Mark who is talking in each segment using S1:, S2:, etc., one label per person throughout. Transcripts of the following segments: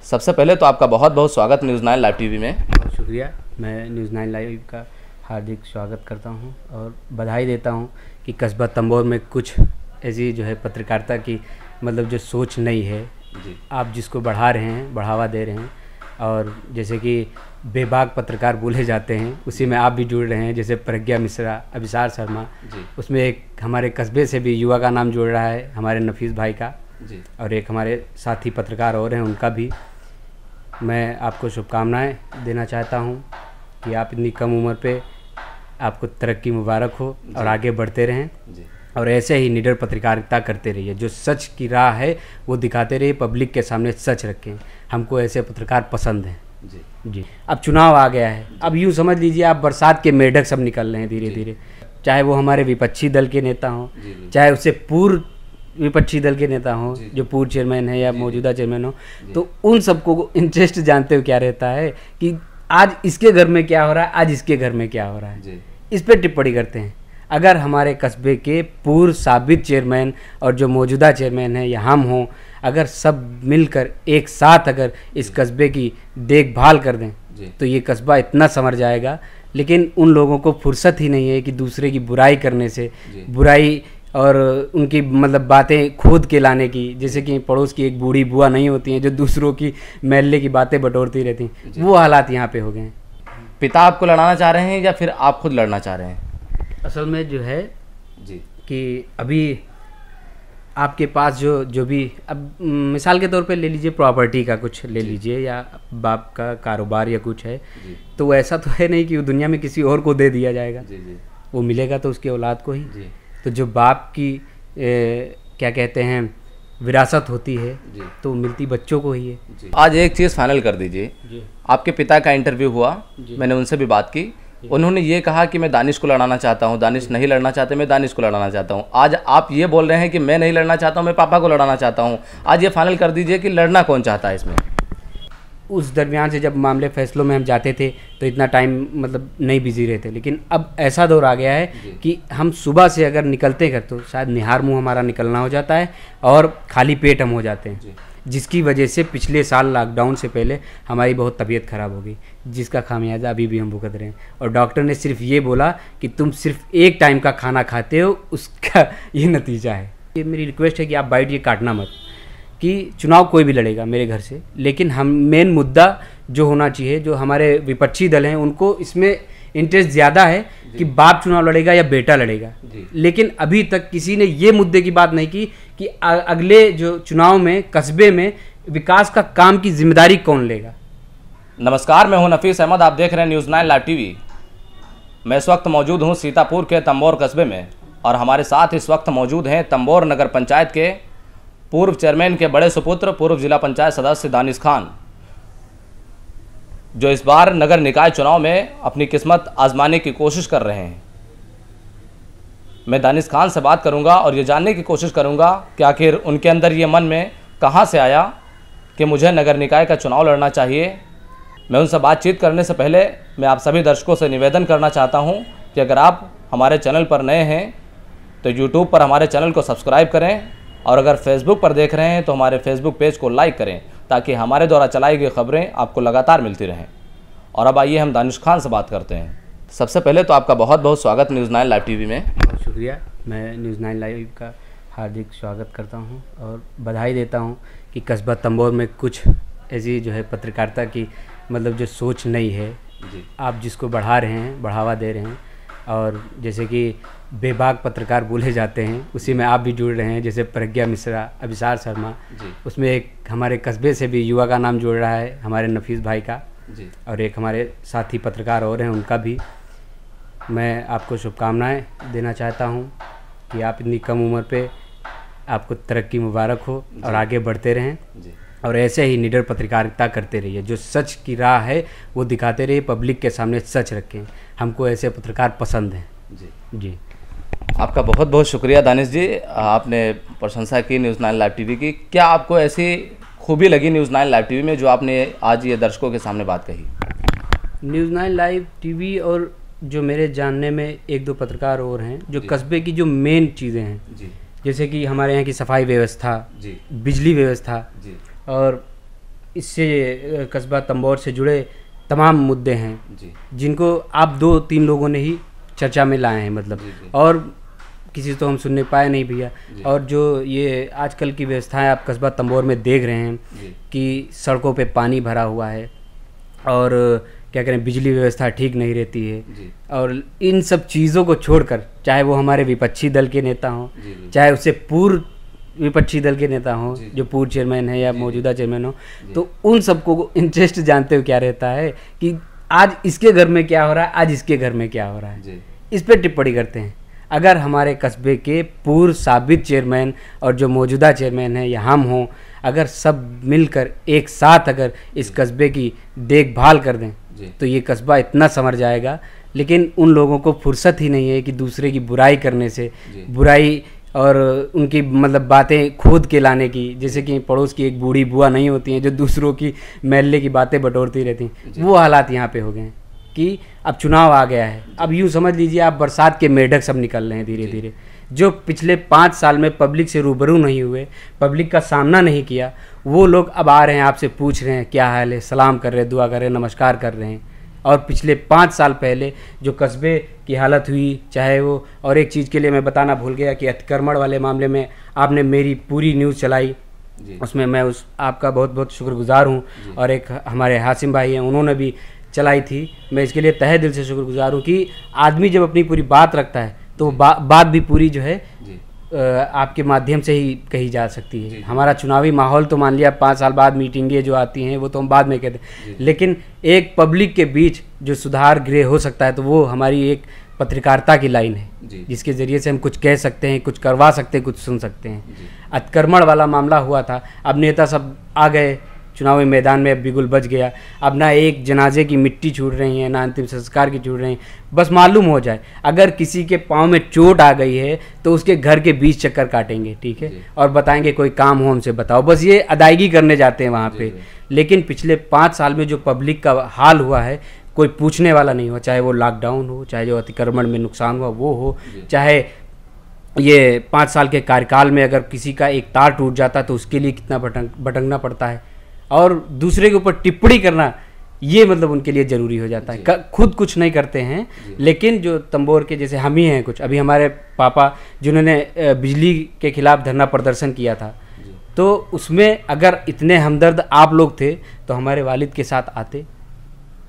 S1: सबसे पहले तो आपका बहुत बहुत स्वागत न्यूज़ 9 लाइव टीवी में।
S2: बहुत शुक्रिया। मैं न्यूज़ 9 लाइव का हार्दिक स्वागत करता हूं और बधाई देता हूं कि कस्बा तंबोर में कुछ ऐसी जो है पत्रकारिता की मतलब जो सोच नहीं है
S1: जी।
S2: आप जिसको बढ़ा रहे हैं, बढ़ावा दे रहे हैं और जैसे कि बेबाक पत्रकार बोले जाते हैं उसी में आप भी जुड़ रहे हैं। जैसे प्रज्ञा मिश्रा, अभिसार शर्मा
S1: जी।
S2: उसमें एक हमारे कस्बे से भी युवा का नाम जुड़ रहा है, हमारे नफीस भाई का
S1: जी।
S2: और एक हमारे साथी पत्रकार और हैं उनका भी मैं आपको शुभकामनाएं देना चाहता हूं कि आप इतनी कम उम्र पे आपको तरक्की मुबारक हो और आगे बढ़ते रहें
S1: जी।
S2: और ऐसे ही निडर पत्रकारिता करते रहिए। जो सच की राह है वो दिखाते रहिए, पब्लिक के सामने सच रखें। हमको ऐसे पत्रकार पसंद हैं जी। अब चुनाव आ गया है, अब यूँ समझ लीजिए आप बरसात के मेढक सब निकल रहे हैं धीरे धीरे, चाहे वो हमारे विपक्षी दल के नेता हों, चाहे उससे पूर्व विपक्षी दल के नेता हों जो पूर्व चेयरमैन है या मौजूदा चेयरमैन हो, तो उन सबको इंटरेस्ट जानते हो क्या रहता है कि आज इसके घर में क्या हो रहा है, आज इसके घर में क्या हो रहा है, इस पर टिप्पणी करते हैं। अगर हमारे कस्बे के पूर्व साबित चेयरमैन और जो मौजूदा चेयरमैन है या हम हों, अगर सब मिलकर एक साथ अगर इस कस्बे की देखभाल कर दें तो ये कस्बा इतना संवर जाएगा। लेकिन उन लोगों को फुर्सत ही नहीं है कि दूसरे की बुराई करने से, बुराई और उनकी मतलब बातें खोद के लाने की, जैसे कि पड़ोस की एक बूढ़ी बुआ नहीं होती हैं जो दूसरों की महल्ले की बातें बटोरती रहती हैं, वो हालात यहाँ पे हो गए हैं।
S1: पिता आपको लड़ाना चाह रहे हैं या फिर आप खुद लड़ना चाह रहे हैं?
S2: असल में जो है
S1: जी
S2: कि अभी आपके पास जो भी अब मिसाल के तौर पे ले लीजिए, प्रॉपर्टी का कुछ ले लीजिए या बाप का कारोबार या कुछ है, तो ऐसा तो है नहीं कि वो दुनिया में किसी और को दे दिया जाएगा। वो मिलेगा तो उसके औलाद को ही। तो जो बाप की क्या कहते हैं विरासत होती है तो मिलती बच्चों को ही है।
S1: आज एक चीज़ फाइनल कर दीजिए, आपके पिता का इंटरव्यू हुआ, मैंने उनसे भी बात की, उन्होंने ये कहा कि मैं दानिश को लड़ाना चाहता हूँ, दानिश नहीं लड़ना चाहते, मैं दानिश को लड़ाना चाहता हूँ। आज आप ये बोल रहे हैं कि मैं नहीं लड़ना चाहता हूँ, मैं पापा को लड़ाना चाहता हूँ। आज ये फाइनल कर दीजिए कि लड़ना कौन चाहता है इसमें।
S2: उस दरमियान से जब मामले फैसलों में हम जाते थे तो इतना टाइम मतलब नहीं बिजी रहते, लेकिन अब ऐसा दौर आ गया है कि हम सुबह से अगर निकलते हैं तो शायद निहार मुंह हमारा निकलना हो जाता है और खाली पेट हम हो जाते हैं, जिसकी वजह से पिछले साल लॉकडाउन से पहले हमारी बहुत तबीयत ख़राब हो गई, जिसका खामियाजा अभी भी हम भुगत रहे हैं। और डॉक्टर ने सिर्फ ये बोला कि तुम सिर्फ एक टाइम का खाना खाते हो, उसका ये नतीजा है। ये मेरी रिक्वेस्ट है कि आप बाइट ये काटना मत कि चुनाव कोई भी लड़ेगा मेरे घर से, लेकिन हम मेन मुद्दा जो होना चाहिए, जो हमारे विपक्षी दल हैं उनको इसमें इंटरेस्ट ज़्यादा है कि बाप चुनाव लड़ेगा या बेटा लड़ेगा, लेकिन अभी तक किसी ने ये मुद्दे की बात नहीं की कि अगले जो चुनाव में कस्बे में विकास का काम की जिम्मेदारी कौन लेगा।
S1: नमस्कार, मैं हूं नफीस अहमद, आप देख रहे हैं न्यूज़ 9 लाइव टीवी। मैं इस वक्त मौजूद हूं सीतापुर के तंबोर कस्बे में और हमारे साथ इस वक्त मौजूद हैं तंबोर नगर पंचायत के पूर्व चेयरमैन के बड़े सुपुत्र, पूर्व जिला पंचायत सदस्य दानिश खान, जो इस बार नगर निकाय चुनाव में अपनी किस्मत आजमाने की कोशिश कर रहे हैं। मैं दानिश खान से बात करूंगा और ये जानने की कोशिश करूंगा कि आखिर उनके अंदर ये मन में कहां से आया कि मुझे नगर निकाय का चुनाव लड़ना चाहिए। मैं उनसे बातचीत करने से पहले मैं आप सभी दर्शकों से निवेदन करना चाहता हूं कि अगर आप हमारे चैनल पर नए हैं तो यूट्यूब पर हमारे चैनल को सब्सक्राइब करें और अगर फेसबुक पर देख रहे हैं तो हमारे फेसबुक पेज को लाइक करें ताकि हमारे द्वारा चलाई गई खबरें आपको लगातार मिलती रहें। और अब आइए हम दानिश खान से बात करते हैं। सबसे पहले तो आपका बहुत बहुत स्वागत न्यूज़ 9 लाइव टीवी में।
S2: बहुत शुक्रिया। मैं न्यूज़ 9 लाइव का हार्दिक स्वागत करता हूं और बधाई देता हूं कि कस्बा तंबोर में कुछ ऐसी जो है पत्रकारिता की मतलब जो सोच नहीं है आप जिसको बढ़ा रहे हैं, बढ़ावा दे रहे हैं और जैसे कि बेबाक पत्रकार बोले जाते हैं उसी में आप भी जुड़ रहे हैं। जैसे प्रज्ञा मिश्रा, अभिसार शर्मा, उसमें एक हमारे कस्बे से भी युवा का नाम जुड़ रहा है, हमारे नफीस भाई का और एक हमारे साथी पत्रकार और हैं उनका भी मैं आपको शुभकामनाएं देना चाहता हूं कि आप इतनी कम उम्र पे आपको तरक्की मुबारक हो और आगे बढ़ते रहें और ऐसे ही निडर पत्रकारिता करते रहिए। जो सच की राह है वो दिखाते रहिए, पब्लिक के सामने सच रखें। हमको ऐसे पत्रकार पसंद हैं जी।
S1: आपका बहुत बहुत शुक्रिया दानिश जी, आपने प्रशंसा की न्यूज़ 9 लाइव टीवी की। क्या आपको ऐसी खूबी लगी न्यूज़ 9 लाइव टीवी में जो आपने आज ये दर्शकों के सामने बात कही?
S2: न्यूज़ 9 लाइव टीवी और जो मेरे जानने में एक दो पत्रकार और हैं जो कस्बे की जो मेन चीज़ें हैं, जैसे कि हमारे यहाँ की सफाई व्यवस्था, बिजली व्यवस्था और इससे कस्बा तंबोर से जुड़े तमाम मुद्दे हैं
S1: जी
S2: जिनको आप 2-3 लोगों ने ही चर्चा में लाए हैं मतलब, और किसी तो हम सुनने पाए नहीं भैया। और जो ये आजकल की व्यवस्थाएं आप कस्बा तंबोर में देख रहे हैं कि सड़कों पे पानी भरा हुआ है और क्या करें, बिजली व्यवस्था ठीक नहीं रहती है, और इन सब चीज़ों को छोड़कर, चाहे वो हमारे विपक्षी दल के नेता हों, चाहे उससे पूर्व विपक्षी दल के नेता हों जो पूर्व चेयरमैन है या मौजूदा चेयरमैन हो, तो उन सबको इंटरेस्ट जानते हुए क्या रहता है कि आज इसके घर में क्या हो रहा है, आज इसके घर में क्या हो रहा है, इस पर टिप्पणी करते हैं। अगर हमारे कस्बे के पूर्व साबित चेयरमैन और जो मौजूदा चेयरमैन है या हम हों, अगर सब मिलकर एक साथ अगर इस कस्बे की देखभाल कर दें तो ये कस्बा इतना संवर जाएगा। लेकिन उन लोगों को फुर्सत ही नहीं है कि दूसरे की बुराई करने से, बुराई और उनकी मतलब बातें खोद के लाने की, जैसे कि पड़ोस की एक बूढ़ी बुआ नहीं होती हैं जो दूसरों की महल्ले की बातें बटोरती रहती हैं, वो हालात यहाँ पे हो गए हैं कि अब चुनाव आ गया है। अब यूँ समझ लीजिए आप बरसात के मेढक सब निकल रहे हैं धीरे धीरे। जो पिछले 5 साल में पब्लिक से रूबरू नहीं हुए, पब्लिक का सामना नहीं किया, वो लोग अब आ रहे हैं, आपसे पूछ रहे हैं क्या हाल है, सलाम कर रहे हैं, दुआ कर रहे हैं, नमस्कार कर रहे हैं। और पिछले 5 साल पहले जो कस्बे की हालत हुई, चाहे वो, और एक चीज़ के लिए मैं बताना भूल गया कि अतिक्रमण वाले मामले में आपने मेरी पूरी न्यूज़ चलाई, उसमें मैं उस आपका बहुत बहुत शुक्रगुजार हूँ। और एक हमारे हासिम भाई हैं, उन्होंने भी चलाई थी, मैं इसके लिए तहे दिल से शुक्रगुजार हूँ कि आदमी जब अपनी पूरी बात रखता है तो बात भी पूरी जो है आपके माध्यम से ही कही जा सकती है। हमारा चुनावी माहौल तो मान लिया 5 साल बाद मीटिंगें जो आती हैं वो तो हम बाद में कहते हैं, लेकिन एक पब्लिक के बीच जो सुधार गृह हो सकता है तो वो हमारी एक पत्रकारिता की लाइन है जिसके ज़रिए से हम कुछ कह सकते हैं, कुछ करवा सकते हैं, कुछ सुन सकते हैं। अतिक्रमण वाला मामला हुआ था, अब नेता सब आ गए चुनावी मैदान में, अब बिगुल बच गया। अब ना एक जनाजे की मिट्टी छूट रही है, ना अंतिम संस्कार की छूट रही है। बस मालूम हो जाए अगर किसी के पाँव में चोट आ गई है तो उसके घर के 20 चक्कर काटेंगे, ठीक है, और बताएंगे कोई काम हो हमसे बताओ, बस ये अदायगी करने जाते हैं वहाँ पे। लेकिन पिछले 5 साल में जो पब्लिक का हाल हुआ है कोई पूछने वाला नहीं हुआ, चाहे वो लॉकडाउन हो, चाहे जो अतिक्रमण में नुकसान हुआ वो हो, चाहे ये 5 साल के कार्यकाल में अगर किसी का एक तार टूट जाता तो उसके लिए कितना भटकना पड़ता है, और दूसरे के ऊपर टिप्पणी करना ये मतलब उनके लिए ज़रूरी हो जाता है। खुद कुछ नहीं करते हैं, लेकिन जो तंबोर के जैसे हम ही हैं कुछ, अभी हमारे पापा जिन्होंने बिजली के खिलाफ धरना प्रदर्शन किया था, तो उसमें अगर इतने हमदर्द आप लोग थे तो हमारे वालिद के साथ आते।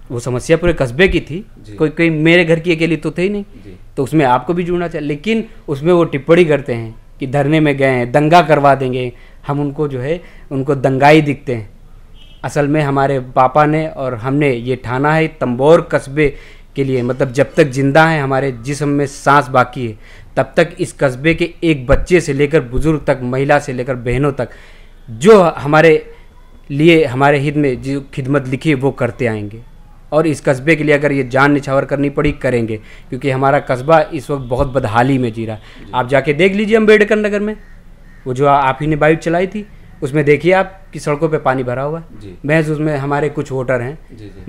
S2: वो समस्या पूरे कस्बे की थी, कोई मेरे घर की अकेली तो थे ही नहीं, तो उसमें आपको भी जुड़ना चाहिए। लेकिन उसमें वो टिप्पणी करते हैं कि धरने में गए हैं, दंगा करवा देंगे, हम उनको जो है उनको दंगाई दिखते हैं। असल में हमारे पापा ने और हमने ये ठाना है तंबोर कस्बे के लिए, मतलब जब तक जिंदा हैं, हमारे जिस्म में सांस बाकी है, तब तक इस कस्बे के एक बच्चे से लेकर बुजुर्ग तक, महिला से लेकर बहनों तक, जो हमारे लिए हमारे हित में जो खिदमत लिखी है वो करते आएंगे। और इस कस्बे के लिए अगर ये जान निछावर करनी पड़ी करेंगे, क्योंकि हमारा कस्बा इस वक्त बहुत बदहाली में जी रहा है। आप जाके देख लीजिए अम्बेडकर नगर में, वो जो आप ही ने बाइट चलाई थी, उसमें देखिए आप कि सड़कों पे पानी भरा हुआ है। महज उसमें हमारे कुछ वोटर हैं,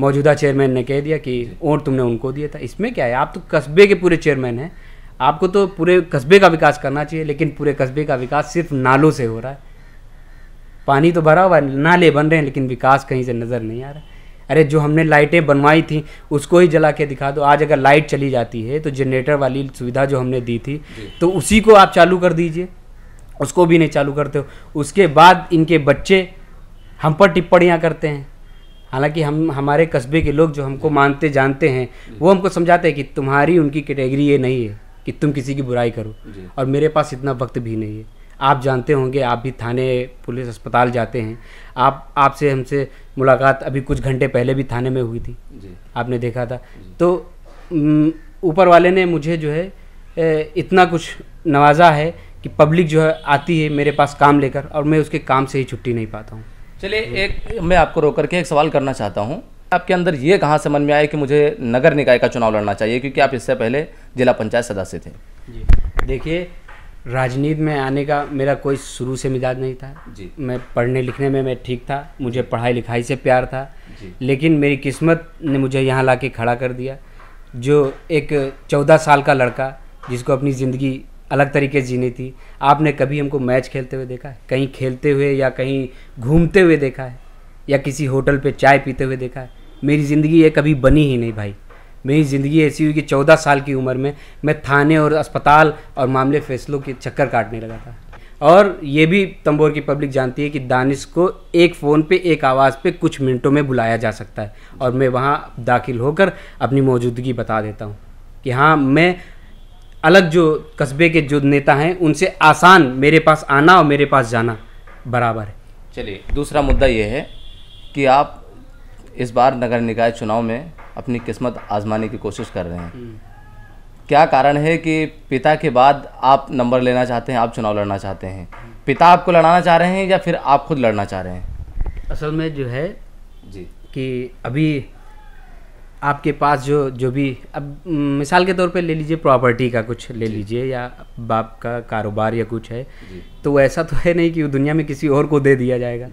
S2: मौजूदा चेयरमैन ने कह दिया कि वोट तुमने उनको दिया था। इसमें क्या है, आप तो कस्बे के पूरे चेयरमैन हैं, आपको तो पूरे कस्बे का विकास करना चाहिए, लेकिन पूरे कस्बे का विकास सिर्फ नालों से हो रहा है। पानी तो भरा हुआ है, नाले बन रहे हैं, लेकिन विकास कहीं से नज़र नहीं आ रहा है। अरे जो हमने लाइटें बनवाई थी उसको ही जला के दिखा दो। आज अगर लाइट चली जाती है तो जनरेटर वाली सुविधा जो हमने दी थी तो उसी को आप चालू कर दीजिए, उसको भी नहीं चालू करते हो। उसके बाद इनके बच्चे हम पर टिप्पणियाँ करते हैं, हालांकि हम हमारे कस्बे के लोग जो हमको मानते जानते हैं वो हमको समझाते हैं कि तुम्हारी उनकी कैटेगरी ये नहीं है कि तुम किसी की बुराई करो, और मेरे पास इतना वक्त भी नहीं है। आप जानते होंगे, आप भी थाने पुलिस अस्पताल जाते हैं, आपसे हमसे मुलाकात अभी कुछ घंटे पहले भी थाने में हुई थी, आपने देखा था। तो ऊपर वाले ने मुझे जो है इतना कुछ नवाजा है कि पब्लिक जो है आती है मेरे पास काम लेकर, और मैं उसके काम से ही छुट्टी नहीं पाता हूँ।
S1: चलिए, एक मैं आपको रोक करके एक सवाल करना चाहता हूँ। आपके अंदर ये कहाँ से मन में आया कि मुझे नगर निकाय का चुनाव लड़ना चाहिए, क्योंकि आप इससे पहले जिला पंचायत सदस्य थे?
S2: जी देखिए, राजनीति में आने का मेरा कोई शुरू से मिजाज नहीं था जी। मैं पढ़ने लिखने में मैं ठीक था, मुझे पढ़ाई लिखाई से प्यार था जी। लेकिन मेरी किस्मत ने मुझे यहाँ ला के खड़ा कर दिया। जो एक 14 साल का लड़का जिसको अपनी ज़िंदगी अलग तरीके से जीनी थी, आपने कभी हमको मैच खेलते हुए देखा है, कहीं खेलते हुए या कहीं घूमते हुए देखा है? या किसी होटल पे चाय पीते हुए देखा है? मेरी ज़िंदगी ये कभी बनी ही नहीं भाई। मेरी ज़िंदगी ऐसी हुई कि 14 साल की उम्र में मैं थाने और अस्पताल और मामले फैसलों के चक्कर काटने लगा था। और ये भी तंबोर की पब्लिक जानती है कि दानिश को एक फ़ोन पे एक आवाज़ पे कुछ मिनटों में बुलाया जा सकता है और मैं वहाँ दाखिल होकर अपनी मौजूदगी बता देता हूँ कि हाँ, मैं अलग जो कस्बे के जो नेता हैं उनसे आसान मेरे पास आना और मेरे पास जाना बराबर है।
S1: चलिए, दूसरा मुद्दा ये है कि आप इस बार नगर निकाय चुनाव में अपनी किस्मत आजमाने की कोशिश कर रहे हैं। क्या कारण है कि पिता के बाद आप नंबर लेना चाहते हैं, आप चुनाव लड़ना चाहते हैं? पिता आपको लड़ाना चाह रहे हैं या फिर आप खुद लड़ना चाह रहे हैं?
S2: असल में जो है
S1: जी
S2: कि अभी आपके पास जो भी, अब मिसाल के तौर पे ले लीजिए, प्रॉपर्टी का कुछ ले लीजिए या बाप का कारोबार या कुछ है, तो ऐसा तो है नहीं कि वो दुनिया में किसी और को दे दिया जाएगा।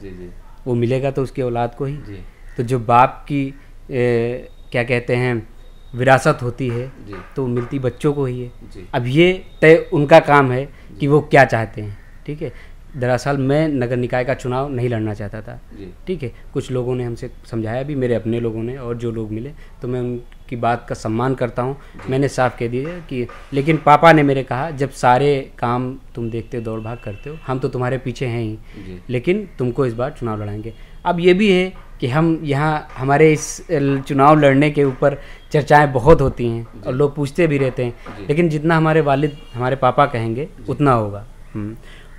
S2: वो मिलेगा तो उसकी औलाद को ही। तो जो बाप की क्या कहते हैं विरासत होती है तो मिलती बच्चों को ही है। अब ये तय उनका काम है कि वो क्या चाहते हैं। ठीक है, दरअसल मैं नगर निकाय का चुनाव नहीं लड़ना चाहता था। ठीक है, कुछ लोगों ने हमसे समझाया भी, मेरे अपने लोगों ने, और जो लोग मिले तो मैं उनकी बात का सम्मान करता हूँ। मैंने साफ कह दिया कि लेकिन पापा ने मेरे कहा, जब सारे काम तुम देखते हो, दौड़ भाग करते हो, हम तो तुम्हारे पीछे हैं ही, लेकिन तुमको इस बार चुनाव लड़ाएंगे। अब ये भी है कि हम यहाँ हमारे इस चुनाव लड़ने के ऊपर चर्चाएं बहुत होती हैं और लोग पूछते भी रहते हैं, लेकिन जितना हमारे वालिद हमारे पापा कहेंगे उतना होगा।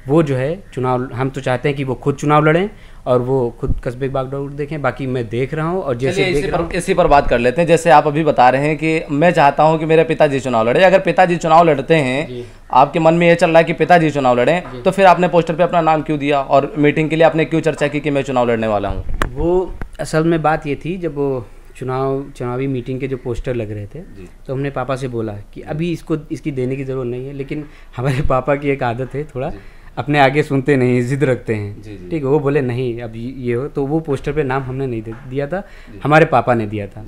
S2: वो जो है चुनाव, हम तो चाहते हैं कि वो खुद चुनाव लड़ें और वो खुद कस्बे बागडोर देखें। बाकी मैं देख रहा हूँ और जैसे
S1: इसी पर बात कर लेते हैं। जैसे आप अभी बता रहे हैं कि मैं चाहता हूँ कि मेरे पिताजी चुनाव लड़े। अगर पिताजी चुनाव लड़ते हैं, आपके मन में ये चल रहा है कि पिताजी चुनाव लड़ें, तो फिर आपने पोस्टर पे अपना नाम क्यों दिया और मीटिंग के लिए आपने क्यों चर्चा की कि मैं चुनाव लड़ने वाला हूँ?
S2: वो असल में बात ये थी, जब वो चुनावी मीटिंग के जो पोस्टर लग रहे थे तो हमने पापा से बोला कि अभी इसकी देने की ज़रूरत नहीं है, लेकिन हमारे पापा की एक आदत है, थोड़ा अपने आगे सुनते नहीं, जिद रखते हैं। ठीक है, वो बोले नहीं अब ये हो, तो वो पोस्टर पे नाम हमने नहीं दिया था, हमारे पापा ने दिया था।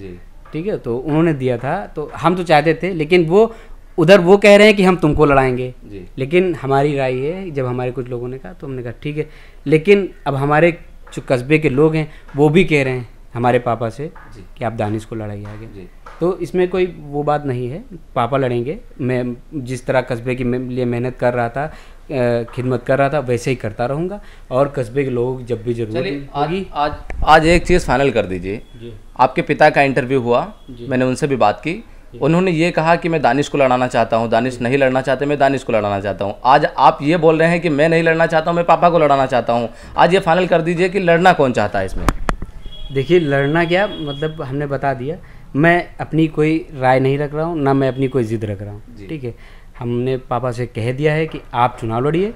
S2: ठीक है, तो उन्होंने दिया था, तो हम तो चाहते थे, लेकिन वो उधर वो कह रहे हैं कि हम तुमको लड़ाएंगे, लेकिन हमारी राय है, जब हमारे कुछ लोगों ने कहा तो हमने कहा ठीक है, लेकिन अब हमारे जो कस्बे के लोग हैं वो भी कह रहे हैं हमारे पापा से कि आप दानिश को लड़ाइए आगे। तो इसमें कोई वो बात नहीं है, पापा लड़ेंगे। मैं जिस तरह कस्बे के लिए मेहनत कर रहा था, खिदमत कर रहा था, वैसे ही करता रहूँगा और कस्बे के लोग जब भी जरूरत होगी।
S1: आज एक चीज़ फाइनल कर दीजिए। आपके पिता का इंटरव्यू हुआ, मैंने उनसे भी बात की, उन्होंने ये कहा कि मैं दानिश को लड़ाना चाहता हूँ, दानिश नहीं लड़ना चाहते, मैं दानिश को लड़ाना चाहता हूँ। आज आप ये बोल रहे हैं कि मैं नहीं लड़ना चाहता हूँ, मैं पापा को लड़ाना चाहता हूँ। आज ये फाइनल कर दीजिए कि लड़ना कौन चाहता है इसमें?
S2: देखिए, लड़ना क्या मतलब हमने बता दिया, मैं अपनी कोई राय नहीं रख रहा हूँ, ना मैं अपनी कोई जिद रख रहा हूँ। ठीक है, हमने पापा से कह दिया है कि आप चुनाव लड़िए,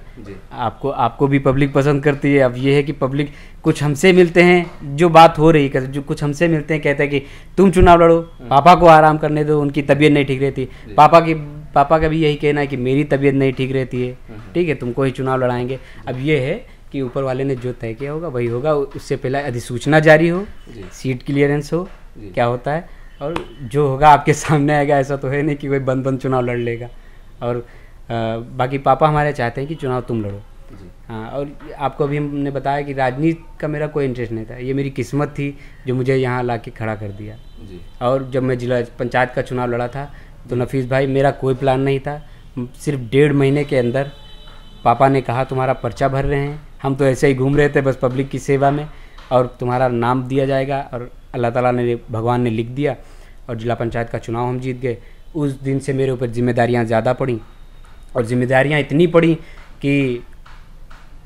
S2: आपको भी पब्लिक पसंद करती है। अब ये है कि पब्लिक कुछ हमसे मिलते हैं, जो बात हो रही है, जो कुछ हमसे मिलते हैं, कहते हैं कि तुम चुनाव लड़ो, पापा को आराम करने दो, उनकी तबीयत नहीं ठीक रहती। पापा का भी यही कहना है कि मेरी तबीयत नहीं ठीक रहती है, ठीक है, तुमको ही चुनाव लड़ाएंगे। अब ये है कि ऊपर वाले ने जो तय किया होगा वही होगा। उससे पहले अधिसूचना जारी हो, सीट क्लियरेंस हो, क्या होता है, और जो होगा आपके सामने आएगा। ऐसा तो है नहीं कि कोई बंद चुनाव लड़ लेगा। और बाकी पापा हमारे चाहते हैं कि चुनाव तुम लड़ो। हाँ, और आपको अभी हमने बताया कि राजनीति का मेरा कोई इंटरेस्ट नहीं था, ये मेरी किस्मत थी जो मुझे यहाँ ला के खड़ा कर दिया। और जब मैं जिला पंचायत का चुनाव लड़ा था तो नफीस भाई, मेरा कोई प्लान नहीं था, सिर्फ 1.5 महीने के अंदर पापा ने कहा तुम्हारा पर्चा भर रहे हैं, हम तो ऐसे ही घूम रहे थे बस पब्लिक की सेवा में, और तुम्हारा नाम दिया जाएगा। और अल्लाह ताला ने, भगवान ने लिख दिया और जिला पंचायत का चुनाव हम जीत गए। उस दिन से मेरे ऊपर जिम्मेदारियां ज़्यादा पड़ी, और जिम्मेदारियां इतनी पड़ी कि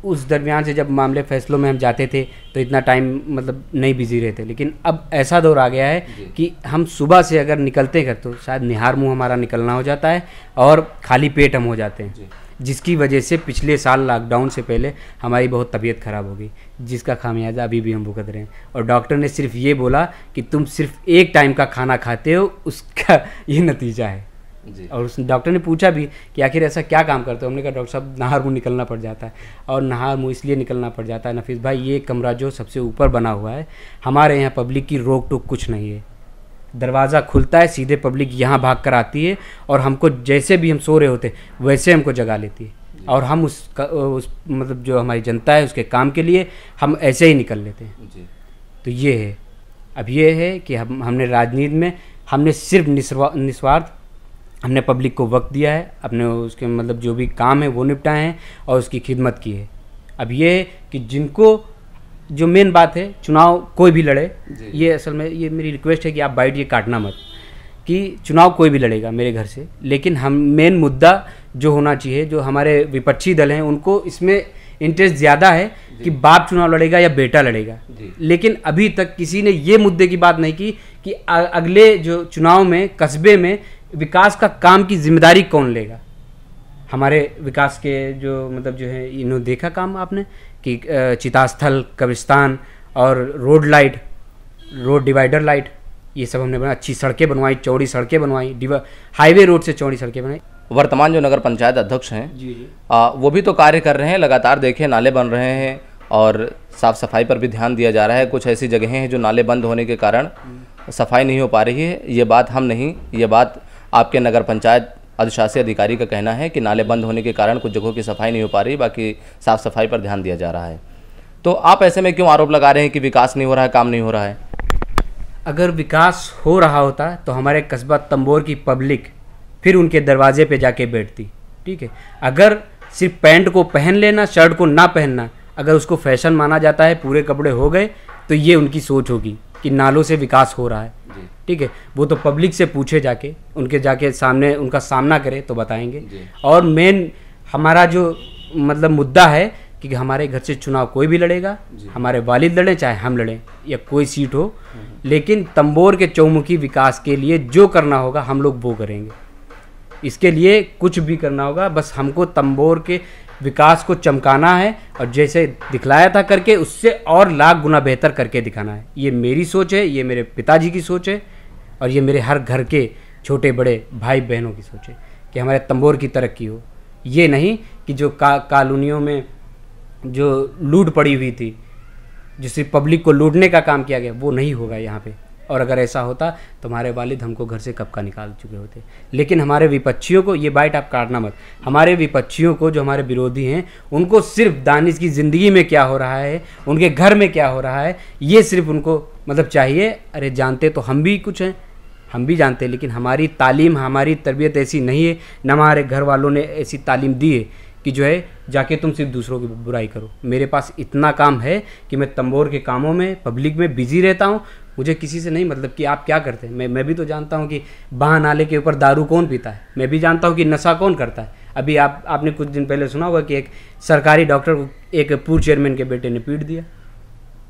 S2: उस दरमियान से जब मामले फैसलों में हम जाते थे तो इतना टाइम मतलब नहीं बिजी रहते। लेकिन अब ऐसा दौर आ गया है कि हम सुबह से अगर निकलते हैं तो शायद निहार मुँह हमारा निकलना हो जाता है और खाली पेट हम हो जाते हैं, जिसकी वजह से पिछले साल लॉकडाउन से पहले हमारी बहुत तबीयत ख़राब हो गई, जिसका खामियाजा अभी भी हम भुगत रहे हैं। और डॉक्टर ने सिर्फ ये बोला कि तुम सिर्फ एक टाइम का खाना खाते हो, उसका ये नतीजा है। और उस डॉक्टर ने पूछा भी कि आखिर ऐसा क्या काम करते हो? हमने कहा डॉक्टर साहब नहार मुँह निकलना पड़ जाता है। और नहार मुँह इसलिए निकलना पड़ जाता है नफीस भाई, ये कमरा जो सबसे ऊपर बना हुआ है, हमारे यहाँ पब्लिक की रोक टोक कुछ नहीं है। दरवाज़ा खुलता है, सीधे पब्लिक यहाँ भाग कर आती है और हमको जैसे भी हम सो रहे होते वैसे हमको जगा लेती है। और हम उस मतलब जो हमारी जनता है उसके काम के लिए हम ऐसे ही निकल लेते हैं। तो ये है। अब ये है कि हमने राजनीति में हमने सिर्फ निस्वार्थ हमने पब्लिक को वक्त दिया है, अपने उसके मतलब जो भी काम है वो निपटाए हैं और उसकी खिदमत की है। अब ये है कि जिनको जो मेन बात है, चुनाव कोई भी लड़े, ये असल में ये मेरी रिक्वेस्ट है कि आप बाइट ये काटना मत, कि चुनाव कोई भी लड़ेगा मेरे घर से, लेकिन हम मेन मुद्दा जो होना चाहिए, जो हमारे विपक्षी दल हैं उनको इसमें इंटरेस्ट ज़्यादा है कि बाप चुनाव लड़ेगा या बेटा लड़ेगा, लेकिन अभी तक किसी ने ये मुद्दे की बात नहीं की कि अगले जो चुनाव में कस्बे में विकास का काम की जिम्मेदारी कौन लेगा। हमारे विकास के जो मतलब जो है इन्होंने देखा काम आपने कि चितास्थल, कब्रिस्तान और road light, road divider light, ये सब हमने बनाया। अच्छी सड़कें बनवाई, चौड़ी सड़कें बनवाई, हाईवे रोड से चौड़ी सड़कें बनाई।
S1: वर्तमान जो नगर पंचायत अध्यक्ष हैं वो भी तो कार्य कर रहे हैं लगातार, देखें नाले बन रहे हैं और साफ़ सफाई पर भी ध्यान दिया जा रहा है। कुछ ऐसी जगहें हैं जो नाले बंद होने के कारण सफाई नहीं हो पा रही है। ये बात हम नहीं, ये बात आपके नगर पंचायत अधिशासी अधिकारी का कहना है कि नाले बंद होने के कारण कुछ जगहों की सफाई नहीं हो पा रही, बाकी साफ़ सफाई पर ध्यान दिया जा रहा है। तो आप ऐसे में क्यों आरोप लगा रहे हैं कि विकास नहीं हो रहा है, काम नहीं हो रहा है?
S2: अगर विकास हो रहा होता तो हमारे कस्बा तंबोर की पब्लिक फिर उनके दरवाजे पे जाके बैठती, ठीक है। अगर सिर्फ पैंट को पहन लेना, शर्ट को ना पहनना, अगर उसको फैशन माना जाता है, पूरे कपड़े हो गए, तो ये उनकी सोच होगी कि नालों से विकास हो रहा है, ठीक है। वो तो पब्लिक से पूछे जाके, उनके जाके सामने उनका सामना करे तो बताएंगे। और मेन हमारा जो मतलब मुद्दा है कि हमारे घर से चुनाव कोई भी लड़ेगा, हमारे वालिद लड़ें चाहे हम लड़ें या कोई सीट हो, लेकिन तंबोर के चौमुखी विकास के लिए जो करना होगा हम लोग वो करेंगे। इसके लिए कुछ भी करना होगा, बस हमको तंबोर के विकास को चमकाना है और जैसे दिखलाया था करके उससे और लाख गुना बेहतर करके दिखाना है। ये मेरी सोच है, ये मेरे पिताजी की सोच है और ये मेरे हर घर के छोटे बड़े भाई बहनों की सोच है कि हमारे तंबोर की तरक्की हो। ये नहीं कि जो कॉलोनियों में जो लूट पड़ी हुई थी, जो सिर्फ पब्लिक को लूटने का काम किया गया, वो नहीं होगा यहाँ पे। और अगर ऐसा होता तो हमारे वालिद हमको घर से कब का निकाल चुके होते। लेकिन हमारे विपक्षियों को, ये बाइट आप काटना मत, हमारे विपक्षियों को, जो हमारे विरोधी हैं, उनको सिर्फ दानिश की ज़िंदगी में क्या हो रहा है, उनके घर में क्या हो रहा है, ये सिर्फ उनको मतलब चाहिए। अरे जानते तो हम भी कुछ हैं, हम भी जानते हैं, लेकिन हमारी तालीम, हमारी तरबियत ऐसी नहीं है, न हमारे घर वालों ने ऐसी तालीम दी है कि जो है जाके तुम सिर्फ दूसरों की बुराई करो। मेरे पास इतना काम है कि मैं तंबोर के कामों में, पब्लिक में बिजी रहता हूँ। मुझे किसी से नहीं मतलब कि आप क्या करते हैं, मैं भी तो जानता हूँ कि बाह नाले के ऊपर दारू कौन पीता है, मैं भी जानता हूँ कि नशा कौन करता है। अभी आपने कुछ दिन पहले सुना होगा कि एक सरकारी डॉक्टर को एक पूर्व चेयरमैन के बेटे ने पीट दिया,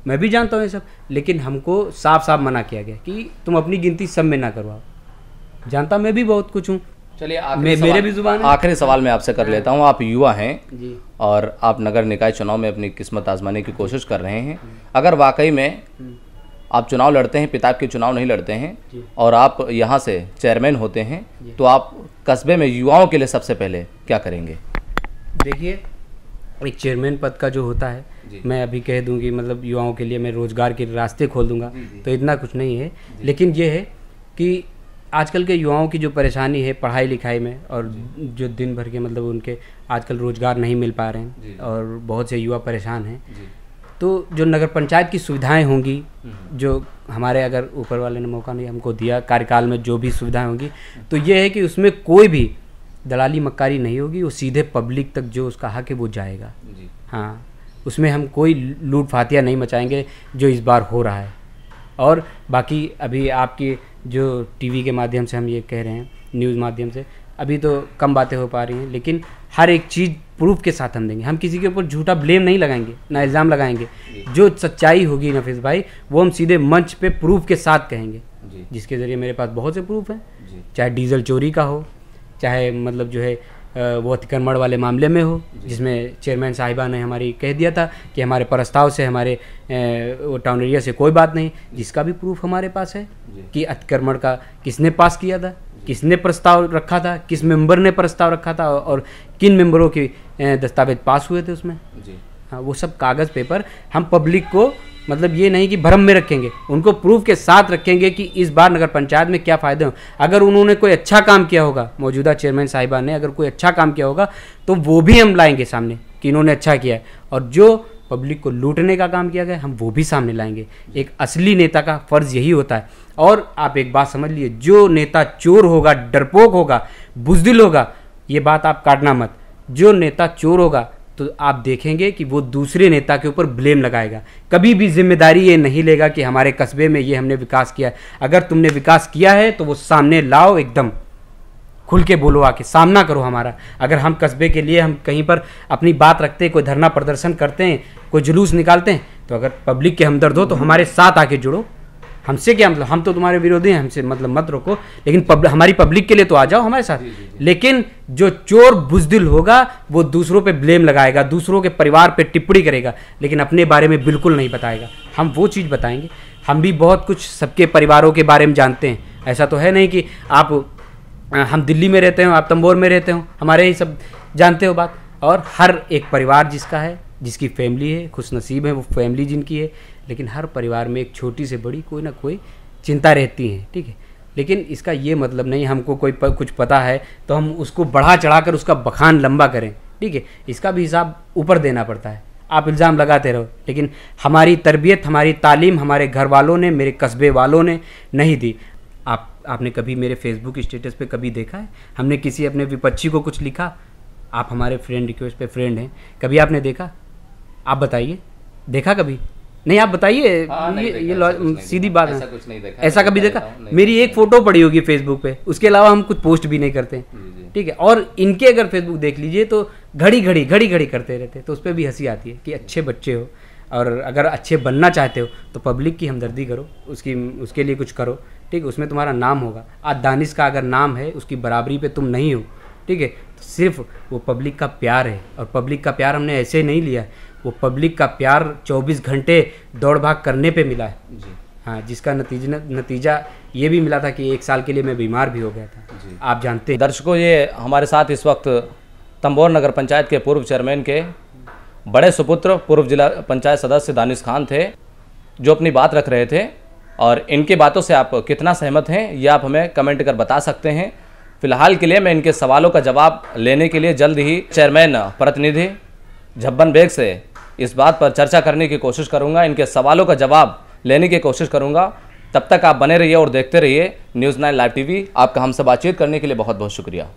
S2: मैं भी जानता हूँ ये सब। लेकिन हमको साफ साफ मना किया गया कि तुम अपनी गिनती सब में ना करवाओ। जानता मैं भी बहुत कुछ हूँ।
S1: चलिए
S2: मेरे भी जुबान है।
S1: आखिरी सवाल मैं आपसे कर लेता हूँ। आप युवा हैं जी, और आप नगर निकाय चुनाव में अपनी किस्मत आजमाने की कोशिश कर रहे हैं। अगर वाकई में आप चुनाव लड़ते हैं, पिता के चुनाव नहीं लड़ते हैं और आप यहाँ से चेयरमैन होते हैं, तो आप कस्बे में युवाओं के लिए सबसे पहले क्या करेंगे?
S2: देखिए, एक चेयरमैन पद का जो होता है, मैं अभी कह दूं कि मतलब युवाओं के लिए मैं रोज़गार के रास्ते खोल दूंगा, तो इतना कुछ नहीं है। लेकिन ये है कि आजकल के युवाओं की जो परेशानी है पढ़ाई लिखाई में, और जो दिन भर के मतलब उनके आजकल रोज़गार नहीं मिल पा रहे हैं और बहुत से युवा परेशान हैं, तो जो नगर पंचायत की सुविधाएं होंगी, जो हमारे अगर ऊपर वाले ने मौका नहीं हमको दिया कार्यकाल में, जो भी सुविधाएं होंगी, तो ये है कि उसमें कोई भी दलाली मक्कारी नहीं होगी, वो सीधे पब्लिक तक जो उसका हक है वो जाएगा। हाँ, उसमें हम कोई लूट फातिया नहीं मचाएंगे जो इस बार हो रहा है। और बाकी अभी आपकी जो टीवी के माध्यम से हम ये कह रहे हैं, न्यूज़ माध्यम से, अभी तो कम बातें हो पा रही हैं, लेकिन हर एक चीज़ प्रूफ के साथ हम देंगे। हम किसी के ऊपर झूठा ब्लेम नहीं लगाएंगे, ना इल्ज़ाम लगाएंगे। जो सच्चाई होगी नफीस भाई, वो हम सीधे मंच पे प्रूफ के साथ कहेंगे, जिसके ज़रिए मेरे पास बहुत से प्रूफ हैं। चाहे डीजल चोरी का हो, चाहे मतलब जो है वो अतिक्रमण वाले मामले में हो, जिसमें चेयरमैन साहिबा ने हमारी कह दिया था कि हमारे प्रस्ताव से हमारे वो टाउन एरिया से कोई बात नहीं, जिसका भी प्रूफ हमारे पास है कि अतिक्रमण का किसने पास किया था, किसने प्रस्ताव रखा था, किस मेंबर ने प्रस्ताव रखा था और किन मेंबरों के दस्तावेज पास हुए थे उसमें। हाँ, वो सब कागज़ पेपर हम पब्लिक को मतलब ये नहीं कि भ्रम में रखेंगे, उनको प्रूफ के साथ रखेंगे कि इस बार नगर पंचायत में क्या फ़ायदे हों। अगर उन्होंने कोई अच्छा काम किया होगा, मौजूदा चेयरमैन साहिबा ने अगर कोई अच्छा काम किया होगा, तो वो भी हम लाएंगे सामने कि इन्होंने अच्छा किया है। और जो पब्लिक को लूटने का काम किया गया, हम वो भी सामने लाएंगे। एक असली नेता का फ़र्ज़ यही होता है। और आप एक बात समझ लीजिए, जो नेता चोर होगा, डरपोक होगा, बुज़दिल होगा, ये बात आप काटना मत, जो नेता चोर होगा तो आप देखेंगे कि वो दूसरे नेता के ऊपर ब्लेम लगाएगा, कभी भी जिम्मेदारी ये नहीं लेगा कि हमारे कस्बे में ये हमने विकास किया है। अगर तुमने विकास किया है तो वो सामने लाओ, एकदम खुल के बोलो, आके सामना करो हमारा। अगर हम कस्बे के लिए हम कहीं पर अपनी बात रखते हैं, कोई धरना प्रदर्शन करते हैं, कोई जुलूस निकालते हैं, तो अगर पब्लिक के हमदर्द हो तो हमारे साथ आके जुड़ो। हमसे क्या मतलब, हम तो तुम्हारे विरोधी हैं, हमसे मतलब मत रोको, लेकिन हमारी पब्लिक के लिए तो आ जाओ हमारे साथ। लेकिन जो चोर बुज़दिल होगा वो दूसरों पे ब्लेम लगाएगा, दूसरों के परिवार पे टिप्पणी करेगा, लेकिन अपने बारे में बिल्कुल नहीं बताएगा। हम वो चीज़ बताएंगे। हम भी बहुत कुछ सबके परिवारों के बारे में जानते हैं। ऐसा तो है नहीं कि हम दिल्ली में रहते हो, आप तंबोर में रहते हो, हमारे ही सब जानते हो बात। और हर एक परिवार जिसका है, जिसकी फैमिली है, खुशनसीब है वो फैमिली जिनकी है, लेकिन हर परिवार में एक छोटी से बड़ी कोई ना कोई चिंता रहती है, ठीक है। लेकिन इसका ये मतलब नहीं हमको कोई कुछ पता है तो हम उसको बढ़ा चढ़ाकर उसका बखान लंबा करें, ठीक है। इसका भी हिसाब ऊपर देना पड़ता है। आप इल्ज़ाम लगाते रहो, लेकिन हमारी तरबियत, हमारी तालीम हमारे घर वालों ने, मेरे कस्बे वालों ने नहीं दी। आपने कभी मेरे फेसबुक स्टेटस पे कभी देखा है हमने किसी अपने विपक्षी को कुछ लिखा? आप हमारे फ्रेंड रिक्वेस्ट पे फ्रेंड हैं, कभी आपने देखा? आप बताइए, देखा कभी? नहीं, आप बताइए। ये सीधी बात है, ऐसा कभी देखा? मेरी एक फ़ोटो पड़ी होगी फेसबुक पे, उसके अलावा हम कुछ पोस्ट भी नहीं करते, ठीक है। और इनके अगर फेसबुक देख लीजिए तो घड़ी घड़ी करते रहते, तो उस पर भी हंसी आती है कि अच्छे बच्चे हो, और अगर अच्छे बनना चाहते हो तो पब्लिक की हमदर्दी करो, उसके लिए कुछ करो, ठीक है। उसमें तुम्हारा नाम होगा। आज दानिश का अगर नाम है, उसकी बराबरी पे तुम नहीं हो, ठीक है। तो सिर्फ वो पब्लिक का प्यार है, और पब्लिक का प्यार हमने ऐसे नहीं लिया है, वो पब्लिक का प्यार 24 घंटे दौड़ भाग करने पे मिला है जी। हाँ, जिसका नतीजा ये भी मिला था कि 1 साल के लिए मैं बीमार भी हो गया था जी। आप जानते हैं।
S1: दर्शकों, ये हमारे साथ इस वक्त तंबोर नगर पंचायत के पूर्व चेयरमैन के बड़े सुपुत्र, पूर्व जिला पंचायत सदस्य दानिश खान थे, जो अपनी बात रख रहे थे। और इनकी बातों से आप कितना सहमत हैं ये आप हमें कमेंट कर बता सकते हैं। फिलहाल के लिए मैं इनके सवालों का जवाब लेने के लिए जल्द ही चेयरमैन प्रतिनिधि झब्बन बेग से इस बात पर चर्चा करने की कोशिश करूंगा, इनके सवालों का जवाब लेने की कोशिश करूंगा। तब तक आप बने रहिए और देखते रहिए न्यूज़ 9 लाइव टीवी। आपका हमसे बातचीत करने के लिए बहुत बहुत शुक्रिया।